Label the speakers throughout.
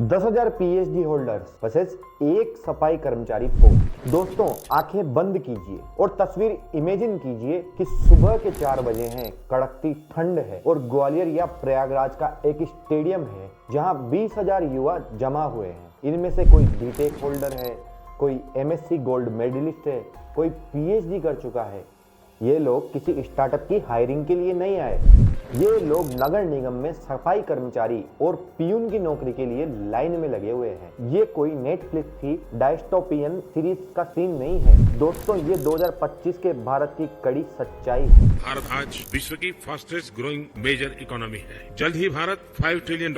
Speaker 1: 10,000 PhD holders versus एक सफाई कर्मचारी पोस्ट। दोस्तों, आंखें बंद कीजिए और तस्वीर इमेजिन कीजिए कि सुबह के 4 बजे हैं, कड़कती ठंड है और ग्वालियर या प्रयागराज का एक स्टेडियम है जहां 20,000 युवा जमा हुए हैं। इनमें से कोई बीटेक होल्डर है, कोई एमएससी गोल्ड मेडलिस्ट है, कोई पीएचडी कर चुका है। ये लोग किसी स्टार्टअप की हायरिंग के लिए नहीं आए। ये लोग नगर निगम में सफाई कर्मचारी और पियून की नौकरी के लिए लाइन में लगे हुए हैं। ये कोई नेटफ्लिक्स की डायस्टोपियन सीरीज का सीन नहीं है दोस्तों, ये 2025 के भारत की कड़ी सच्चाई है।
Speaker 2: भारत आज विश्व की फास्टेस्ट ग्रोइंग मेजर इकोनॉमी है। जल्द ही भारत $5 ट्रिलियन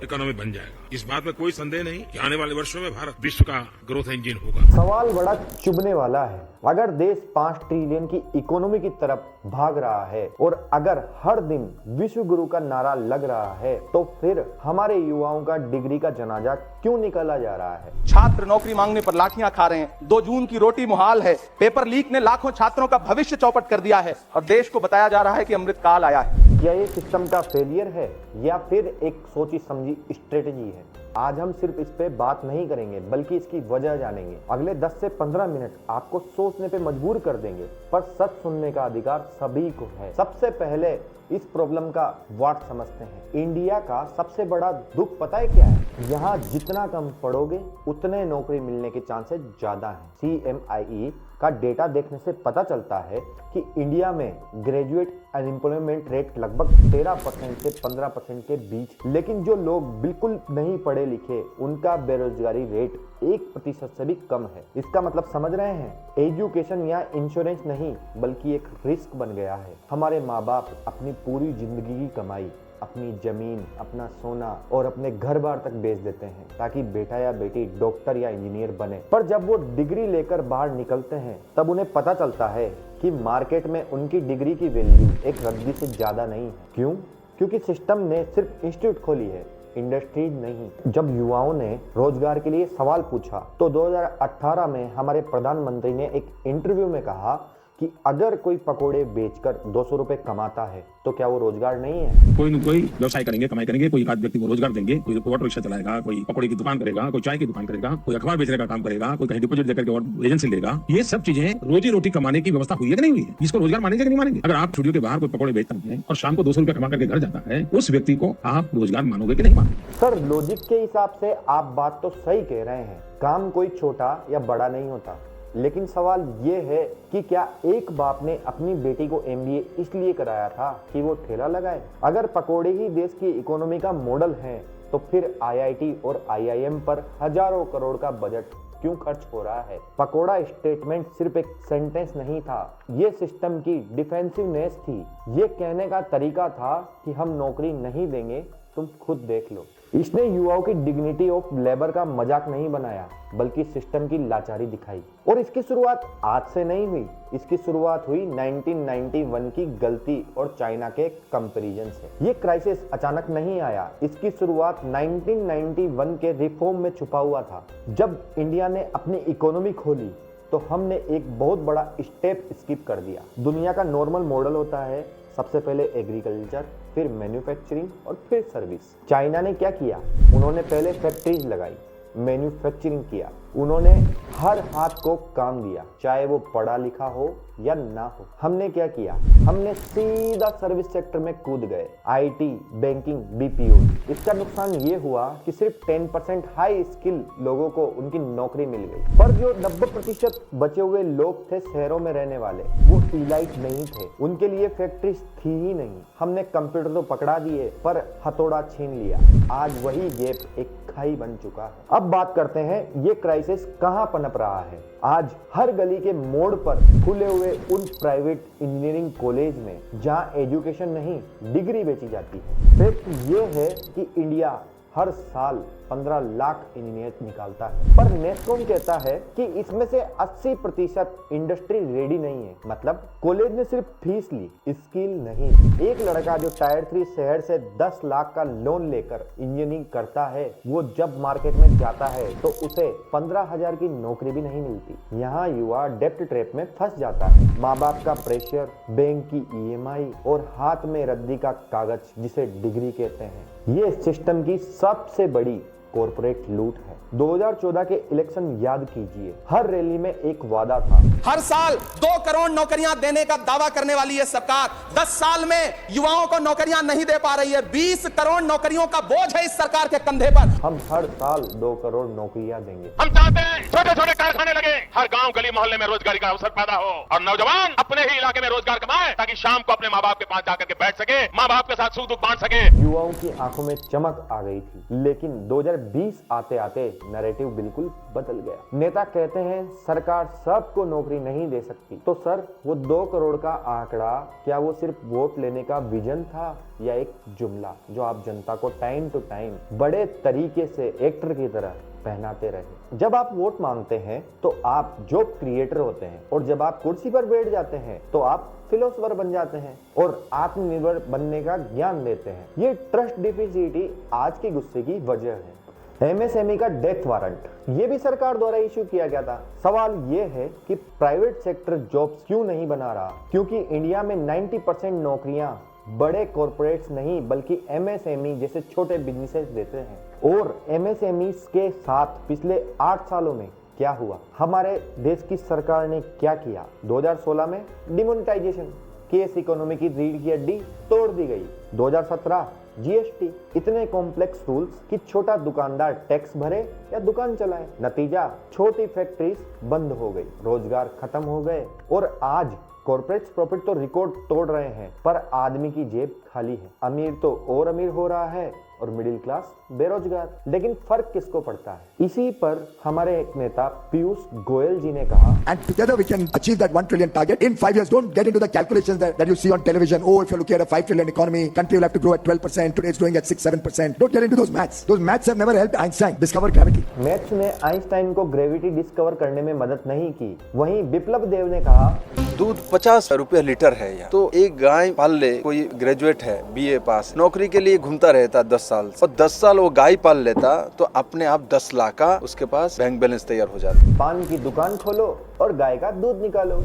Speaker 2: इकोनॉमी बन जाएगा। इस बात में कोई संदेह नहीं कि आने वाले वर्षों में भारत विश्व का ग्रोथ इंजन होगा।
Speaker 1: सवाल बड़ा चुभने वाला है। अगर देश 5 ट्रिलियन की इकोनॉमी की तरफ भाग रहा है और अगर हर दिन विश्व गुरु का नारा लग रहा है, तो फिर हमारे युवाओं का डिग्री का जनाजा क्यों निकाला जा रहा है?
Speaker 3: छात्र नौकरी मांगने पर लाठियां खा रहे हैं। 2 जून की रोटी मुहाल है। पेपर लीक ने लाखों छात्रों का भविष्य चौपट कर दिया है और देश को बताया जा रहा है कि अमृत काल आया है।
Speaker 1: क्या ये सिस्टम का फेलियर है या फिर एक सोची समझी स्ट्रेटेजी है? आज हम सिर्फ इस पे बात नहीं करेंगे बल्कि इसकी वजह जानेंगे। अगले 10 से 15 मिनट आपको सोचने पे मजबूर कर देंगे, पर सच सुनने का अधिकार सभी को है। सबसे पहले इस प्रॉब्लम का वाट समझते हैं। इंडिया का सबसे बड़ा दुख पता है क्या है? यहाँ जितना कम पढ़ोगे उतने नौकरी मिलने के चांसेस ज्यादा हैं। CMIE का डेटा देखने से पता चलता है कि इंडिया में ग्रेजुएट अनएम्प्लॉयमेंट रेट लगभग 13% से 15% के बीच, लेकिन जो लोग बिल्कुल नहीं पढ़े लिखे उनका बेरोजगारी रेट 1% से भी कम है। इसका मतलब समझ रहे हैं? एजुकेशन या इंश्योरेंस नहीं बल्कि एक रिस्क बन गया है। हमारे माँ बाप अपनी पूरी जिंदगी की कमाई, अपनी जमीन, अपना सोना और अपने घर बार तक बेच देते हैं ताकि बेटा या बेटी डॉक्टर या इंजीनियर बने। पर जब वो डिग्री लेकर बाहर निकलते हैं तब उन्हें पता चलता है कि मार्केट में उनकी डिग्री की वैल्यू एक रद्दी से ज्यादा नहीं है। क्यों? क्योंकि सिस्टम ने सिर्फ इंस्टीट्यूट खोली है, इंडस्ट्रीज नहीं। जब युवाओं ने रोजगार के लिए सवाल पूछा तो 2018 में हमारे प्रधानमंत्री ने एक इंटरव्यू में कहा कि अगर कोई पकोड़े बेचकर 200 रुपए कमाता है तो क्या वो रोजगार नहीं है?
Speaker 4: कोई न कोई व्यवसाय करेंगे, कमाई करेंगे, कोई एक व्यक्ति को रोजगार देंगे, कोई ऑटो रिक्शा चलाएगा, कोई पकोड़े की दुकान करेगा, कोई चाय की दुकान करेगा, कोई अखबार बेचने का काम करेगा, कोई कहीं डिपोजिट देकर के एजेंसी लेगा। ये सब चीजें रोजी रोटी कमाने की व्यवस्था हुई है कि नहीं हुई है? इसको रोजगार मानेंगे कि नहीं मानेंगे? अगर आप स्टूडियो के बाहर कोई पकोड़े बेचता है और शाम को 200 रुपए कमा करके घर जाता है, उस व्यक्ति को आप रोजगार मानोगे कि नहीं मानोगे?
Speaker 1: सर, लॉजिक के हिसाब से आप बात तो सही कह रहे हैं। काम कोई छोटा या बड़ा नहीं होता, लेकिन सवाल ये है कि क्या एक बाप ने अपनी बेटी को MBA इसलिए कराया था कि वो ठेला लगाए? अगर पकोड़े ही देश की इकोनॉमी का मॉडल है तो फिर IIT और IIM पर हजारों करोड़ का बजट क्यों खर्च हो रहा है? पकोड़ा स्टेटमेंट सिर्फ एक सेंटेंस नहीं था, ये सिस्टम की डिफेंसिवनेस थी। ये कहने का तरीका था कि हम नौकरी नहीं देंगे, तुम खुद देख लो। इसने युवाओं की डिग्निटी ऑफ लेबर का मजाक नहीं बनाया बल्कि सिस्टम की लाचारी दिखाई। और इसकी शुरुआत आज से नहीं हुई, इसकी शुरुआत हुई 1991 की गलती और चाइना के कंपैरिजन से। ये क्राइसिस अचानक नहीं आया, इसकी शुरुआत 1991 के रिफॉर्म में छुपा हुआ था। जब इंडिया ने अपनी इकोनॉमी खोली तो हमने एक बहुत बड़ा स्टेप स्किप कर दिया। दुनिया का नॉर्मल मॉडल होता है, सबसे पहले एग्रीकल्चर, फिर मैन्युफैक्चरिंग और फिर सर्विस। चाइना ने क्या किया? उन्होंने पहले फैक्ट्रीज लगाई, मैन्युफैक्चरिंग किया, उन्होंने हर हाथ को काम दिया, चाहे वो पढ़ा लिखा हो या ना हो। हमने क्या किया? हमने सीधा सर्विस सेक्टर में कूद गए, IT, बैंकिंग, BPO। इसका नुकसान ये हुआ कि सिर्फ 10% हाई स्किल लोगों को उनकी नौकरी मिल गई, पर जो 90% बचे हुए लोग थे शहरों में रहने वाले, वो इलाइट नहीं थे, उनके लिए फैक्ट्रीज थी ही नहीं। हमने कंप्यूटर तो पकड़ा दिए पर हथौड़ा छीन लिया। आज वही गैप एक खाई बन चुका है। अब बात करते हैं ये क्राइसिस कहां पनप रहा है। आज हर गली के मोड़ पर खुले हुए उन प्राइवेट इंजीनियरिंग कॉलेज में जहां एजुकेशन नहीं डिग्री बेची जाती है। फैक्ट ये है कि इंडिया हर साल 15 लाख इंजीनियर निकालता है, पर नेस्कॉम कहता है कि इसमें से 80% इंडस्ट्री रेडी नहीं है। मतलब कॉलेज ने सिर्फ फीस ली, स्किल नहीं। एक लड़का जो टायर 3 शहर से 10 लाख का लोन लेकर इंजीनियरिंग करता है, वो जब मार्केट में जाता है तो उसे 15,000 की नौकरी भी नहीं मिलती। यहाँ युवा डेप्ट ट्रैप में फंस जाता है। माँ बाप का प्रेशर, बैंक की EMI और हाथ में रद्दी का कागज जिसे डिग्री कहते हैं, ये सिस्टम की सबसे बड़ी कॉर्पोरेट लूट है। 2014 के इलेक्शन याद कीजिए, हर रैली में एक वादा था।
Speaker 3: हर साल 2 करोड़ नौकरियां देने का दावा करने वाली ये सरकार 10 साल में युवाओं को नौकरियां नहीं दे पा रही है। 20 करोड़ नौकरियों का बोझ है इस सरकार के कंधे पर।
Speaker 1: हम हर साल 2 करोड़ नौकरियां देंगे।
Speaker 5: हम चाहते हैं छोटे छोटे कारखाने लगे, हर गांव गली मोहल्ले में रोजगारी का अवसर पैदा हो और नौजवान अपने ही इलाके में रोजगार कमाए ताकि शाम को अपने माँ बाप के पास जाकर के बैठ सके, माँ बाप के साथ सुख दुख बांट सके।
Speaker 1: युवाओं की आंखों में चमक आ गई थी, लेकिन 2020 आते आते नैरेटिव बिल्कुल बदल गया। नेता कहते हैं सरकार सबको नौकरी नहीं दे सकती, तो सर वो 2 करोड़ का आंकड़ा क्या वो सिर्फ वोट लेने का विजन था या एक जुमला जो आप जनता को टाइम टू टाइम बड़े तरीके से एक्टर की तरह पहनाते रहे? जब आप वोट मांगते हैं तो आप जॉब क्रिएटर होते हैं, और जब आप कुर्सी पर बैठ जाते हैं तो आप फिलोसोफर बन जाते हैं और आत्मनिर्भर बनने का ज्ञान देते हैं। ये ट्रस्ट डिफिसिट ही आज के गुस्से की वजह है। एमएसएमई का डेथ वारंट, ये भी सरकार द्वारा इश्यू किया गया था। सवाल ये है कि प्राइवेट सेक्टर जॉब्स क्यों नहीं बना रहा? क्योंकि इंडिया में 90% नौकरियां बड़े कॉर्पोरेट्स नहीं बल्कि एमएसएमई जैसे छोटे बिजनेसेस देते हैं। और एमएसएमई के साथ पिछले 8 सालों में क्या हुआ? हमारे देश की सरकार ने क्या किया? 2016 में डिमोनेटाइजेशन, केस इकोनॉमी की रीढ़ की हड्डी तोड़ दी गई। 2017 जीएसटी, इतने कॉम्प्लेक्स रूल्स कि छोटा दुकानदार टैक्स भरे या दुकान चलाए। नतीजा, छोटी फैक्ट्रीज बंद हो गई, रोजगार खत्म हो गए। और आज कॉर्पोरेट प्रॉफिट तो रिकॉर्ड तोड़ रहे हैं, पर आदमी की जेब खाली है। अमीर तो और अमीर हो रहा है और मिडिल क्लास बेरोजगार। लेकिन फर्क किसको पड़ता है? इसी पर हमारे एक नेता पीयूष गोयल जी ने कहा,
Speaker 6: And together we can achieve that 1 trillion target in 5 years. Don't get into the calculations that you see on television. Oh, if you look at a 5 trillion economy, country will have to grow at 12%. Today it's growing at 6-7%. Don't get into those maths. Those maths have never helped Einstein discover gravity.
Speaker 1: Maths ने Einstein को gravity discover करने में मदद नहीं की। वहीं बिप्लब देव ने कहा,
Speaker 7: दूध 50 रुपए लीटर है यहाँ। तो एक गाय पाल ले, कोई ग्रेजुएट है बीए पास, नौकरी के लिए घूमता रहता 10 साल, और 10 साल वो गाय पाल लेता तो अपने आप 10 लाख का उसके पास बैंक बैलेंस तैयार हो जाता।
Speaker 1: पान की दुकान खोलो और गाय का दूध निकालो।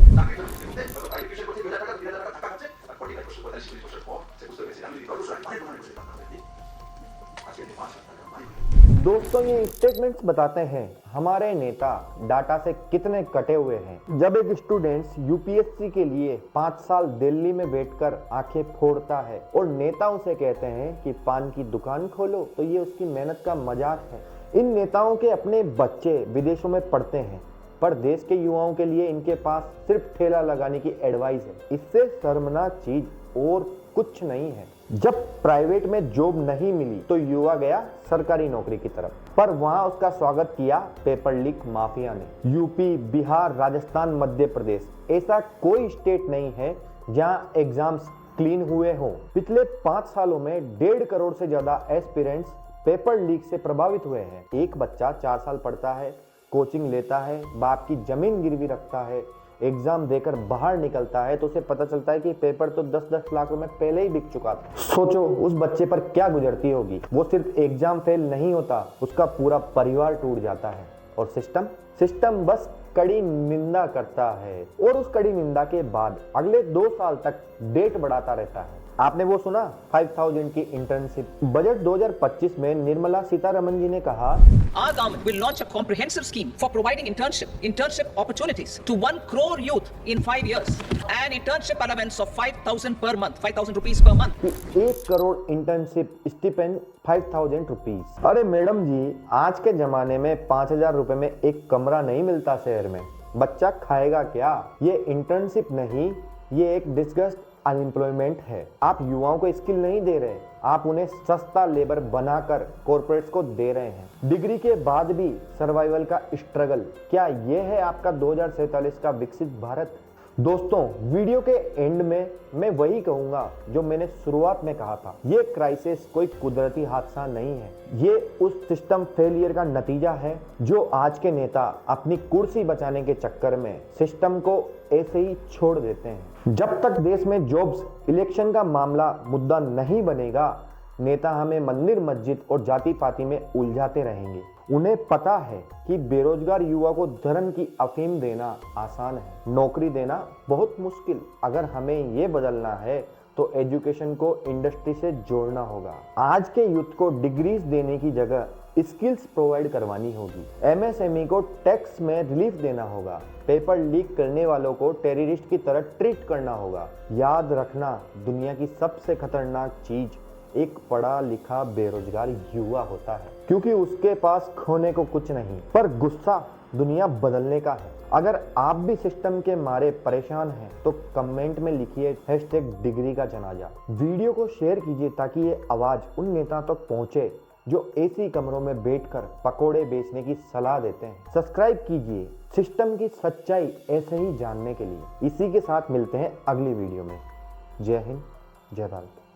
Speaker 1: दोस्तों, ये स्टेटमेंट्स बताते हैं हमारे नेता डाटा से कितने कटे हुए हैं। जब एक स्टूडेंट्स यूपीएससी के लिए 5 साल दिल्ली में बैठकर आंखें फोड़ता है और नेता उसे कहते हैं कि पान की दुकान खोलो, तो ये उसकी मेहनत का मजाक है। इन नेताओं के अपने बच्चे विदेशों में पढ़ते हैं, पर देश के युवाओं के लिए इनके पास सिर्फ ठेला लगाने की एडवाइस है। इससे शर्मनाक चीज और कुछ नहीं है। जब प्राइवेट में जॉब नहीं मिली तो युवा गया सरकारी नौकरी की तरफ, पर वहां उसका स्वागत किया पेपर लीक माफिया ने। यूपी, बिहार, राजस्थान, मध्य प्रदेश, ऐसा कोई स्टेट नहीं है जहां एग्जाम्स क्लीन हुए हों। पिछले 5 सालों में 1.5 करोड़ से ज्यादा एस्पिरेंट्स पेपर लीक से प्रभावित हुए हैं। एक बच्चा 4 साल पढ़ता है, कोचिंग लेता है, बाप की जमीन गिरवी रखता है, एग्जाम देकर बाहर निकलता है तो उसे पता चलता है कि पेपर तो 10-10 लाख रुपए पहले ही बिक चुका था। सोचो उस बच्चे पर क्या गुजरती होगी। वो सिर्फ एग्जाम फेल नहीं होता, उसका पूरा परिवार टूट जाता है। और सिस्टम बस कड़ी निंदा करता है, और उस कड़ी निंदा के बाद अगले 2 साल तक डेट बढ़ाता रहता है। आपने वो सुना 5000 की इंटर्नशिप? बजट 2025 में निर्मला सीतारमण जी ने कहा,
Speaker 8: Our government will launch a comprehensive scheme for providing internship opportunities to 1 crore youth in 5 years, and internship allowance of 5,000 per month, 5,000 rupees per month.
Speaker 1: कि 1 करोड़ इंटर्नशिप स्टिपेंड 5,000 रुपीज। अरे मैडम जी, आज के जमाने में 5,000 रुपए में एक कमरा नहीं मिलता शहर में। बच्चा खाएगा क्या? ये इंटर्नशिप नहीं, ये एक डिस्गस्ट अनएम्प्लॉयमेंट है। आप युवाओं को स्किल नहीं दे रहे, आप उन्हें सस्ता लेबर बनाकर कॉर्पोरेट्स को दे रहे हैं। डिग्री के बाद भी सर्वाइवल का स्ट्रगल, क्या ये है आपका 2047 का विकसित भारत? दोस्तों, वीडियो के एंड में मैं वही कहूंगा जो मैंने शुरुआत में कहा था। ये क्राइसिस कोई कुदरती हादसा नहीं है, ये उस सिस्टम फेलियर का नतीजा है जो आज के नेता अपनी कुर्सी बचाने के चक्कर में सिस्टम को ऐसे ही छोड़ देते हैं। जब तक देश में जॉब्स इलेक्शन का मामला मुद्दा नहीं बनेगा, नेता हमें मंदिर, मस्जिद और जाति पाति में उलझाते रहेंगे। उन्हें पता है कि बेरोजगार युवा को धर्म की अफीम देना आसान है, नौकरी देना बहुत मुश्किल। अगर हमें ये बदलना है तो एजुकेशन को इंडस्ट्री से जोड़ना होगा। आज के यूथ को डिग्रीज देने की जगह स्किल्स प्रोवाइड करवानी होगी, एमएसएमई को टैक्स में रिलीफ देना होगा, पेपर लीक करने वालों को टेररिस्ट की तरह ट्रीट करना होगा। याद रखना, दुनिया की सबसे खतरनाक चीज एक पढ़ा लिखा बेरोजगार युवा होता है, क्योंकि उसके पास खोने को कुछ नहीं पर गुस्सा दुनिया बदलने का है। अगर आप भी सिस्टम के मारे परेशान हैं तो कमेंट में लिखिए #डिग्री का जनाजा। वीडियो को शेयर कीजिए ताकि ये आवाज उन नेताओं तक पहुंचे जो एसी कमरों में बैठकर पकोड़े बेचने की सलाह देते हैं। सब्सक्राइब कीजिए सिस्टम की सच्चाई ऐसे ही जानने के लिए। इसी के साथ मिलते हैं अगली वीडियो में। जय हिंद, जय भारत।